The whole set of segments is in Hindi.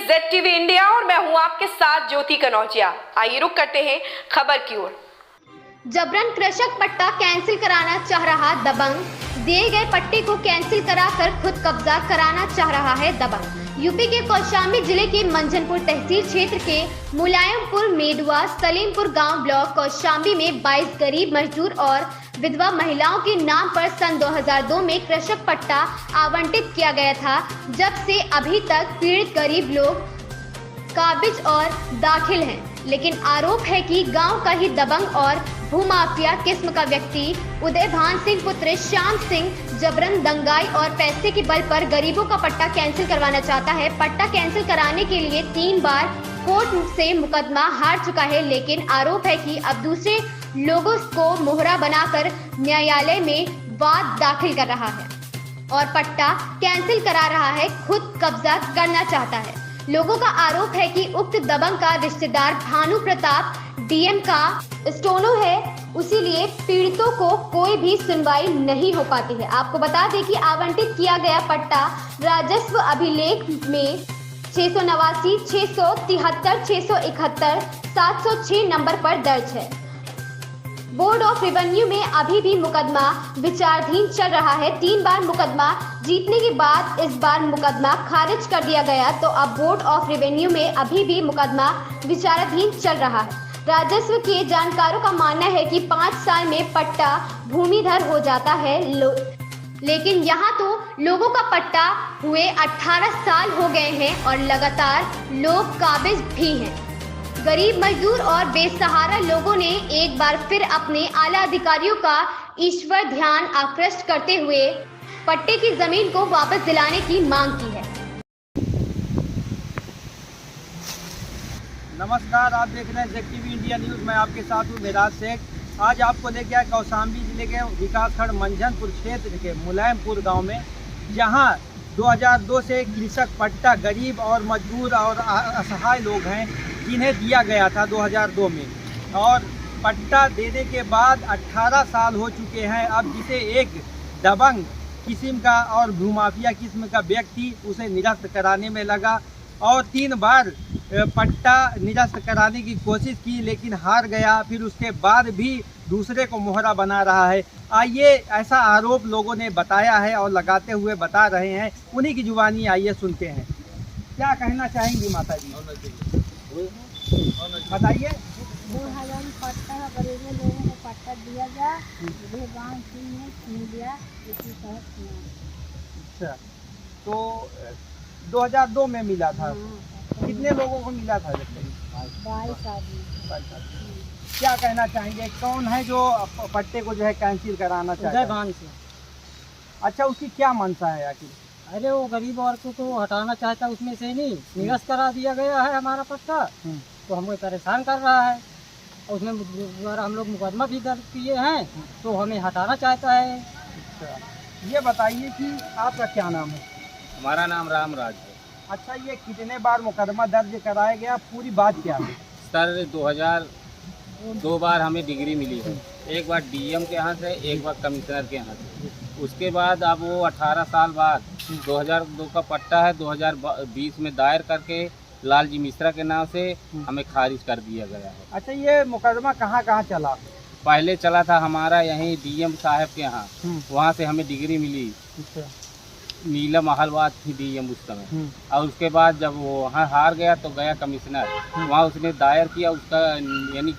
ZTV इंडिया और मैं हूं आपके साथ ज्योति कनौजिया। आइए रुक करते हैं खबर की ओर। जबरन कृषक पट्टा कैंसिल कराना चाह रहा दबंग। दिए गए पट्टे को कैंसिल कराकर खुद कब्जा कराना चाह रहा है दबंग। यूपी के कौशाम्बी जिले के मंझनपुर तहसील क्षेत्र के मुलायमपुर मेडुआ सलीमपुर गांव ब्लॉक कौशाम्बी में 22 गरीब मजदूर और विधवा महिलाओं के नाम पर सन 2002 में कृषक पट्टा आवंटित किया गया था। जब से अभी तक पीड़ित गरीब लोग काबिज और दाखिल हैं, लेकिन आरोप है कि गांव का ही दबंग और भूमाफिया किस्म का व्यक्ति उदय भान सिंह पुत्र श्याम सिंह जबरन दंगाई और पैसे के बल पर गरीबों का पट्टा कैंसिल करवाना चाहता है। पट्टा कैंसिल कराने के लिए 3 बार कोर्ट से मुकदमा हार चुका है, लेकिन आरोप है कि अब दूसरे लोगों को मोहरा बनाकर न्यायालय में वाद दाखिल कर रहा है और पट्टा कैंसिल करा रहा है, खुद कब्जा करना चाहता है। लोगों का आरोप है कि उक्त दबंग का रिश्तेदार भानु प्रताप डीएम का स्टोनो है, इसीलिए पीड़ितों को कोई भी सुनवाई नहीं हो पाती है। आपको बता दें कि आवंटित किया गया पट्टा राजस्व अभिलेख में 689, 673, 671, 706 नंबर पर दर्ज है। बोर्ड ऑफ रेवेन्यू में अभी भी मुकदमा विचाराधीन चल रहा है। 3 बार मुकदमा जीतने के बाद इस बार मुकदमा खारिज कर दिया गया, तो अब बोर्ड ऑफ रेवेन्यू में अभी भी मुकदमा विचाराधीन चल रहा है। राजस्व के जानकारों का मानना है कि 5 साल में पट्टा भूमिधर हो जाता है, लेकिन यहाँ तो लोगों का पट्टा हुए 18 साल हो गए हैं और लगातार लोग काबिज भी हैं। गरीब मजदूर और बेसहारा लोगों ने एक बार फिर अपने आला अधिकारियों का ईश्वर ध्यान आकृष्ट करते हुए पट्टे की जमीन को वापस दिलाने की मांग की है। नमस्कार, आप देख रहे हैं ZTV इंडिया न्यूज़। मैं आपके साथ हूँ मेराज शेख। आज आपको लेके आए कौशाम्बी जिले के विकासखंड मंझनपुर क्षेत्र के मुलायमपुर गांव में, जहां 2002 से कृषक पट्टा गरीब और मजदूर और असहाय लोग हैं जिन्हें दिया गया था 2002 में, और पट्टा देने के बाद 18 साल हो चुके हैं। अब जिसे एक दबंग किस्म का और भूमाफिया किस्म का व्यक्ति उसे निरस्त कराने में लगा और 3 बार पट्टा निरस्त कराने की कोशिश की, लेकिन हार गया। फिर उसके बाद भी दूसरे को मोहरा बना रहा है। आइए, ऐसा आरोप लोगों ने बताया है और लगाते हुए बता रहे हैं, उन्हीं की जुबानी आइए सुनते हैं। क्या कहना चाहेंगी माता जी, बताइए। 2000 पट्टा गरीबों लोगों को पट्टा दिया गया, गाँव ने छीन लिया, इसी तरह। अच्छा, तो 2002 में मिला था। कितने लोगों को मिला था? 22 आदमी। क्या कहना चाहेंगे, कौन है जो पट्टे को जो है कैंसिल कराना चाहता है? उदय भान से। अच्छा, उसकी क्या मंशा है आखिर? अरे वो गरीब औरतों को हटाना चाहता है, उसमें से नहीं निरस्त करा दिया गया है हमारा पट्टा, तो हमें परेशान कर रहा है। उसमें द्वारा हम लोग मुकदमा भी दर्ज किए हैं, तो हमें हटाना चाहता है। अच्छा, ये बताइए कि आपका क्या नाम है? हमारा नाम रामराज है। अच्छा, ये कितने बार मुकदमा दर्ज कराया गया, पूरी बात क्या है? सर 2002 बार हमें डिग्री मिली है, एक बार डीएम के यहाँ से, एक बार कमिश्नर के यहाँ से। उसके बाद अब वो 18 साल बाद 2002 का पट्टा है, 2020 में दायर करके लालजी मिश्रा के नाम से हमें खारिज कर दिया गया है। अच्छा, ये मुकदमा कहाँ कहाँ चला? पहले चला था हमारा यहीं डीएम साहब के यहाँ, वहाँ से हमें डिग्री मिली। अच्छा, नीला महलवाद थी डीएम उस समय। और उसके बाद जब वो वहाँ हार गया तो गया कमिश्नर, वहाँ उसने दायर किया, उसका यानी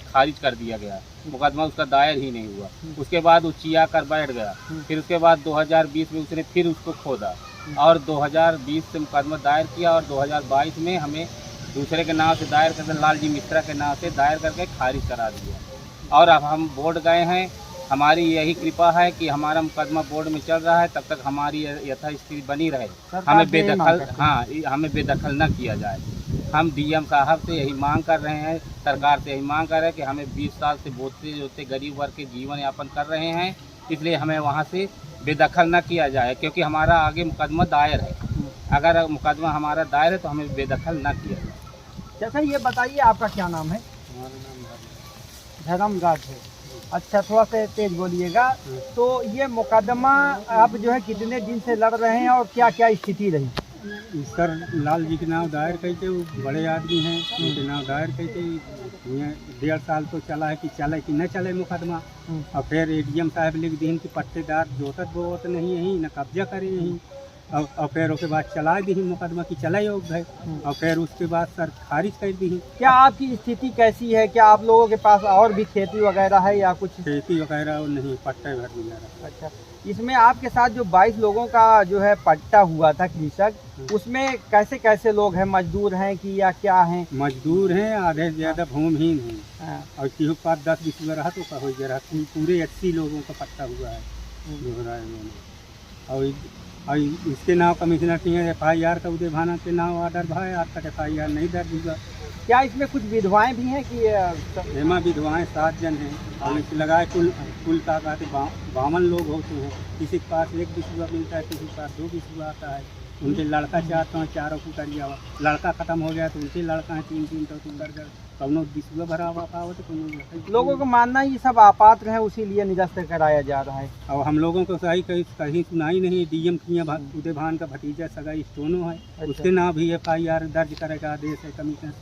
खारिज कर दिया गया मुकदमा, उसका दायर ही नहीं हुआ। उसके बाद वो चिया कर बैठ गया। फिर उसके बाद 2020 में उसने फिर उसको खोदा और 2020 से मुकदमा दायर किया और 2022 में हमें दूसरे के नाम से दायर करके, लालजी मिश्रा के नाम से दायर करके खारिज करा दिया। और अब हम बोर्ड गए हैं, हमारी यही कृपा है कि हमारा मुकदमा बोर्ड में चल रहा है, तब तक हमारी यथास्थिति बनी रहे, हमें बेदखल, हाँ, हमें बेदखल न किया जाए। हम डीएम साहब से यही मांग कर रहे हैं, सरकार से यही मांग कर रहे हैं कि हमें 20 साल से बोलते जोते गरीब वर्ग के जीवन यापन कर रहे हैं, इसलिए हमें वहाँ से बेदखल न किया जाए, क्योंकि हमारा आगे मुकदमा दायर है। अगर मुकदमा हमारा दायर है तो हमें बेदखल न किया जाए। जैसे ये बताइए, आपका क्या नाम है? हमारा नाम धर्मराज है। अच्छा, थोड़ा सा तेज बोलिएगा। तो ये मुकदमा आप जो है कितने दिन से लड़ रहे हैं और क्या क्या स्थिति रही? सर लाल जी के नाम दायर कहते, वो बड़े आदमी हैं, उनके नाम दायर कहते। 1.5 साल तो चला है कि चले कि न चले मुकदमा। और फिर एडीएम साहब लिख दी कि पट्टेदार जोतत बोवत नहीं यहीं न कब्जा करे यहीं। और फिर उसके बाद चला दी मुकदमा की चला योग है। और फिर उसके बाद सर खारिज कर दी। क्या आपकी स्थिति कैसी है? क्या आप लोगों के पास और भी खेती वगैरह है या कुछ? खेती वगैरह नहीं, पट्टा भर दिया। अच्छा, इसमें आपके साथ जो 22 लोगों का जो है पट्टा हुआ था कृषक, उसमें कैसे कैसे लोग हैं? मजदूर हैं कि या क्या हैं? मजदूर हैं, आधे ज़्यादा भूमिहीन हैं। और किसी के पास 10-20 रहा तो हो गया, पूरे 80 लोगों का पट्टा हुआ है दोहराए उन्होंने। और इसके नाम कमिश्नर की FIR का उदय भाना के नाम ऑर्डर भाई, आज तक FIR नहीं दर्ज हुआ। क्या इसमें कुछ विधवाएं भी हैं कि? हेमा विधवाएं 7 जन हैं। और इस लगाए कुल ताकत 52 लोग होते हैं। किसी के पास 1 बिस्वा मिलता है, किसी के पास 2 बिस्वा आता है। उनके लड़का चाहते हैं, चारों को करिया हुआ लड़का ख़त्म हो गया तो उनके लड़का है 3-3 तो दर्जन कौनो बिस्वा भरा हुआ पाओ तो लोगों का मानना ये सब अपात्र है, उसीलिए निरस्त कराया जा रहा है। और हम लोगों को सही कहीं सुनाई नहीं। डीएम किया उदय भान का भतीजा सगा स्टोनो है। अच्छा। उसके नाम भी FIR दर्ज करेगा आदेश है कमिश्नर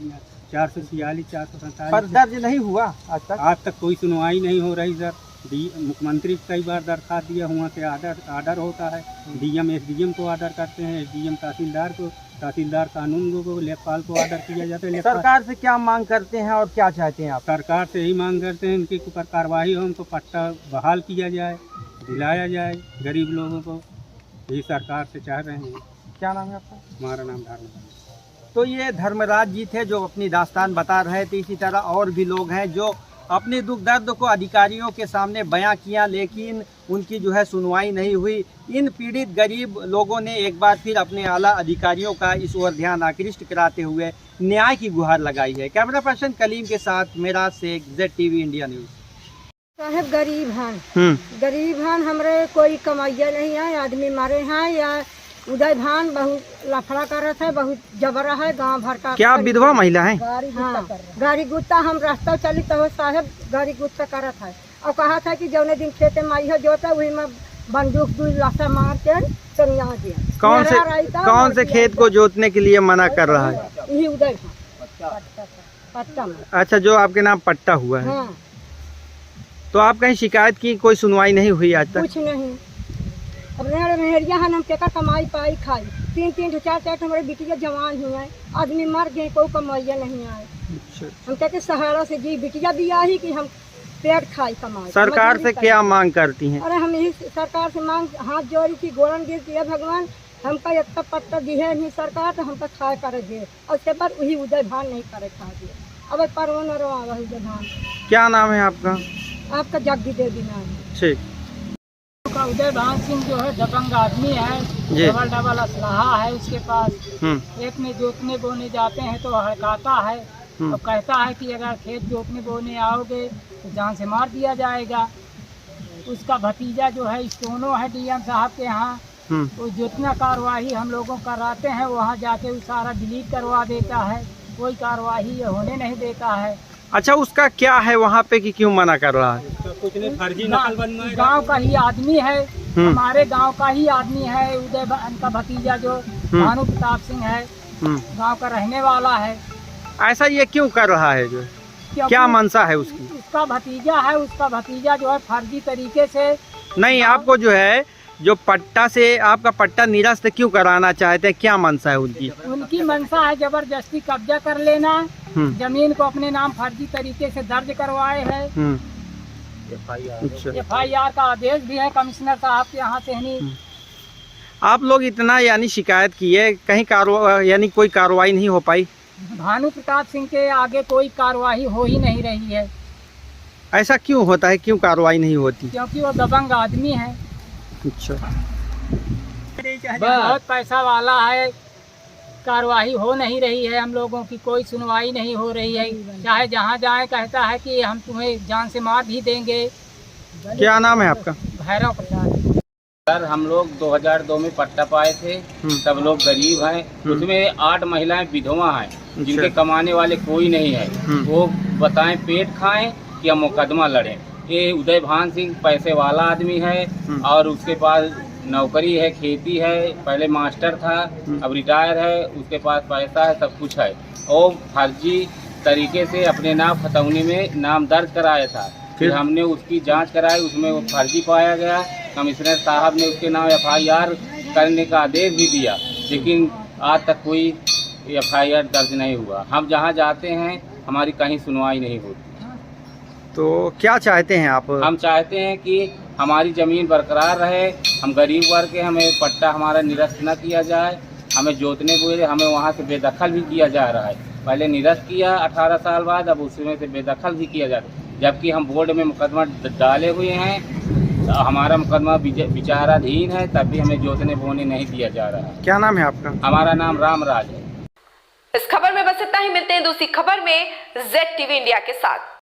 446 447 पर दर्ज नहीं हुआ आज तक कोई सुनवाई नहीं हो रही सर। मुख्यमंत्री कई बार दरखास्त दिया, हुआ से आर्डर होता है। डीएम SDM को आर्डर करते हैं, SDM तहसीलदार को, तहसीलदार कानून को, लेखपाल को आर्डर किया जाता है। सरकार से क्या मांग करते हैं और क्या चाहते हैं आप? सरकार से यही मांग करते हैं उनके ऊपर कार्रवाई हो, उनको पट्टा बहाल किया जाए, दिलाया जाए गरीब लोगों को। यही सरकार से चाह रहे हैं। क्या नाम है आपका? हमारा नाम धर्मराज। तो ये धर्मराज जी थे जो अपनी दास्तान बता रहे थे। इसी तरह और भी लोग हैं जो अपने दुख दर्द को अधिकारियों के सामने बयां किया, लेकिन उनकी जो है सुनवाई नहीं हुई। इन पीड़ित गरीब लोगों ने एक बार फिर अपने आला अधिकारियों का इस ओर ध्यान आकृष्ट कराते हुए न्याय की गुहार लगाई है। कैमरा पर्सन कलीम के साथ मेरा शेख, ZTV इंडिया न्यूज़। साहब गरीब हैं हमरे, कोई कमाइया नहीं है। आदमी मारे हैं या उदय भान बहुत लफड़ा करत है, बहुत जबरा है गांव भर का। क्या विधवा महिला है? गाड़ी गुत्ता हम रास्ता चली तो साहब गाड़ी गुत्ता करत है। और कहा था कि जौने दिन खेते में आई है जोता वही में बंदूक 2 लाशा मार के चलिया दिया। कौन से खेत को जोतने के लिए मना कर रहा है? यही उदय पट्टा में। अच्छा, जो आपके नाम पट्टा हुआ है। हाँ। तो आप कहीं शिकायत की, कोई सुनवाई नहीं हुई आज तक? कुछ नहीं। अपने मेहरिया हम क्या कमाई पाई खाई, 3-3 4-4 हमारे बिटिया जवान हुए हैं, आदमी मर गए, कोई कमाइया नहीं आए। हम कहते सहारा से जी बिटिया दिया ही कि हम पेट खाई कमाई। सरकार से क्या मांग करती हैं? अरे हम यही सरकार से मांग हाथ जोड़ी की गोरन गिर दिया भगवान हमका इतना पट्टा दिए नहीं सरकार तो हमका खाए करे दे। और उसके बाद वही उदय भान नहीं करे खा दिए। अब परवो न रवा वही उदय भान। क्या नाम है आपका? आपका जग्गी देवी नाम है। ठीक। उदय भान सिंह जो है दबंग आदमी है, डबल असलाहा है उसके पास। एक में जोतने बोने जाते हैं तो हड़काता है और कहता है कि अगर खेत जोतने बोने आओगे तो जान से मार दिया जाएगा। उसका भतीजा जो है स्टोनो है डीएम साहब के यहाँ, वो जितना कार्रवाई हम लोगों कराते हैं वहाँ जाके वो सारा डिलीट करवा देता है, कोई कार्रवाई होने नहीं देता है। अच्छा, उसका क्या है वहाँ पे कि क्यों मना कर रहा है? कुछ नहीं, फर्जी नकल बनवाए। गांव का ही आदमी है, हमारे गांव का ही आदमी है। उदय का भतीजा जो भानु प्रताप सिंह है, गांव का रहने वाला है। ऐसा ये क्यों कर रहा है? जो क्या मंशा है उसकी? उसका भतीजा है, उसका भतीजा जो है फर्जी तरीके से नहीं, आपको जो है जो पट्टा से आपका पट्टा निरस्त क्यों कराना चाहते हैं, क्या मंशा है उनकी? उनकी मंशा है जबरदस्ती कब्जा कर लेना, जमीन को अपने नाम फर्जी तरीके से दर्ज करवाए है। FIR का आदेश भी है कमिश्नर साहब के यहाँ से नहीं। आप लोग इतना यानी शिकायत किए, कहीं यानी कोई कार्रवाई नहीं हो पाई? भानु प्रताप सिंह के आगे कोई कार्रवाई हो ही नहीं रही है। ऐसा क्यों होता है, क्यों कार्रवाई नहीं होती? क्योंकि वो दबंग आदमी है। अच्छा, बहुत पैसा वाला है, कार्रवाई हो नहीं रही है, हम लोगों की कोई सुनवाई नहीं हो रही है। चाहे जहाँ जाए कहता है कि हम तुम्हें जान से मार भी देंगे। क्या नाम है आपका? भैरव प्रसाद। सर हम लोग 2002 में पट्टा पाए थे, सब लोग गरीब हैं। उसमें 8 महिलाएं विधवा हैं जिनके कमाने वाले कोई नहीं है। वो बताएं पेट खाएं या मुकदमा लड़ें। ये उदय भान सिंह पैसे वाला आदमी है और उसके पास नौकरी है, खेती है, पहले मास्टर था, अब रिटायर है, उसके पास पैसा है, सब कुछ है, और फर्जी तरीके से अपने नाम खतौनी में नाम दर्ज कराया था। फिर हमने उसकी जांच कराई, उसमें वो फर्जी पाया गया। कमिश्नर साहब ने उसके नाम FIR करने का आदेश भी दिया, लेकिन आज तक कोई FIR दर्ज नहीं हुआ। हम जहाँ जाते हैं हमारी कहीं सुनवाई नहीं होती। तो क्या चाहते हैं आप? हम चाहते हैं कि हमारी ज़मीन बरकरार रहे, हम गरीब वर्ग के, हमें पट्टा हमारा निरस्त न किया जाए, हमें जोतने बोले हमें वहाँ से बेदखल भी किया जा रहा है। पहले निरस्त किया 18 साल बाद, अब उसमें से बेदखल भी किया जा रहा है, जबकि हम बोर्ड में मुकदमा डाले हुए हैं, तो हमारा मुकदमा विचाराधीन है, तब भी हमें जोतने बोने नहीं दिया जा रहा है। क्या नाम है आपका? हमारा नाम रामराज है। इस खबर में बस इतना ही। मिलते हैं दूसरी खबर में ZTV इंडिया के साथ।